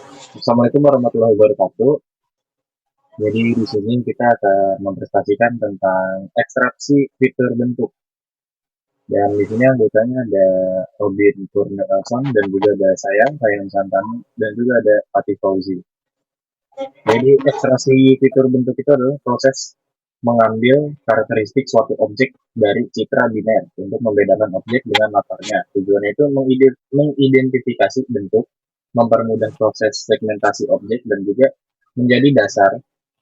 Assalamualaikum warahmatullahi wabarakatuh. Jadi di sini kita akan mempresentasikan tentang ekstraksi fitur bentuk. Dan di sini anggotanya ada Robin Kurniawan dan juga ada saya Santani, dan juga ada Fatih Fauzi. Jadi ekstraksi fitur bentuk itu adalah proses mengambil karakteristik suatu objek dari citra biner untuk membedakan objek dengan latarnya. Tujuannya itu mengidentifikasi bentuk, mempermudah proses segmentasi objek, dan juga menjadi dasar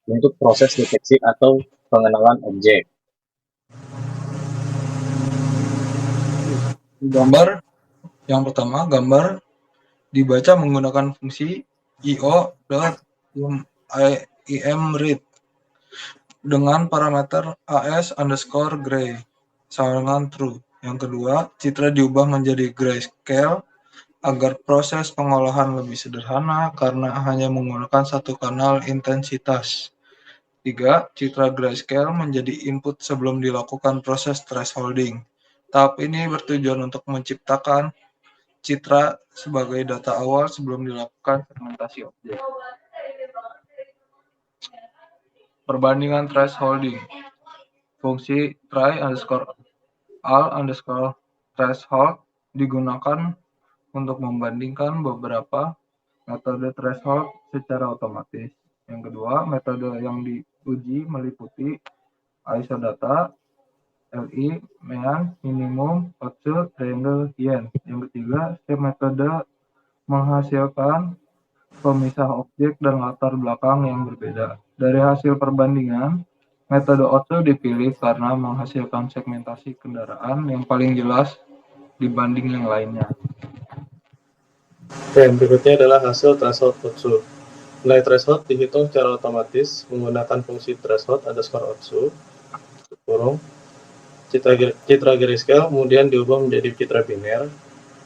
untuk proses deteksi atau pengenalan objek. Gambar yang pertama, gambar dibaca menggunakan fungsi io.imread dengan parameter as_gray sangat true. Yang kedua, citra diubah menjadi grayscale agar proses pengolahan lebih sederhana karena hanya menggunakan satu kanal intensitas. 3. Citra grayscale menjadi input sebelum dilakukan proses thresholding. Tahap ini bertujuan untuk menciptakan citra sebagai data awal sebelum dilakukan segmentasi objek. Perbandingan thresholding. Fungsi try_al_threshold digunakan untuk membandingkan beberapa metode threshold secara otomatis. Yang kedua, metode yang diuji meliputi isodata, LI, mean, minimum, odds, triangle, yen. Yang ketiga, setiap metode menghasilkan pemisah objek dan latar belakang yang berbeda. Dari hasil perbandingan, metode odds dipilih karena menghasilkan segmentasi kendaraan yang paling jelas dibanding yang lainnya. Dan berikutnya adalah hasil threshold otsu. Nilai threshold dihitung secara otomatis menggunakan fungsi threshold_otsu kurung citra grayscale kemudian diubah menjadi citra biner.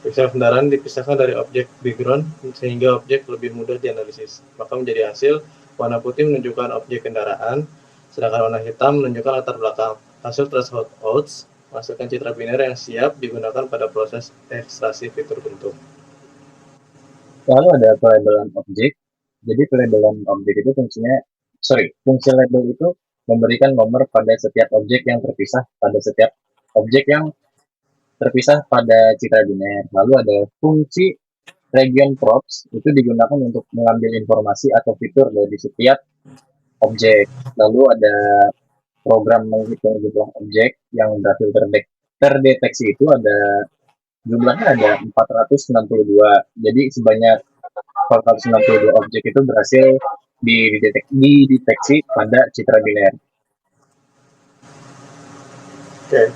Pixel kendaraan dipisahkan dari objek background sehingga objek lebih mudah dianalisis. Maka menjadi hasil warna putih menunjukkan objek kendaraan, sedangkan warna hitam menunjukkan latar belakang. Hasil threshold odds menghasilkan citra biner yang siap digunakan pada proses ekstraksi fitur bentuk. Lalu ada pelabelan objek. Jadi pelabelan objek itu fungsi label itu memberikan nomor pada setiap objek yang terpisah pada citra biner. Lalu ada fungsi region props, itu digunakan untuk mengambil informasi atau fitur dari setiap objek. Lalu ada program menghitung jumlah objek yang berhasil terdeteksi itu jumlahnya ada 462. Jadi sebanyak 462 objek itu berhasil dideteksi pada citra biner. Oke,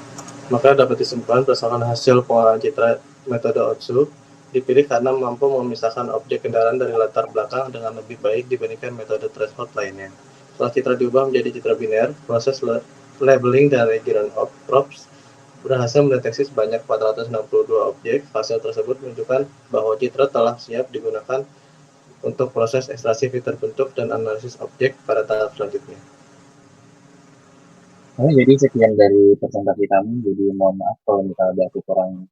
maka dapat disimpulkan berdasarkan hasil pengolahan citra metode otsu dipilih karena mampu memisahkan objek kendaraan dari latar belakang dengan lebih baik dibandingkan metode threshold lainnya. Setelah citra diubah menjadi citra biner, proses labeling dan region props berhasil mendeteksi sebanyak 462 objek. Hasil tersebut menunjukkan bahwa citra telah siap digunakan untuk proses ekstraksi fitur bentuk dan analisis objek pada tahap selanjutnya. Jadi sekian dari presentasi kami. Jadi mohon maaf kalau misalnya ada kekurangan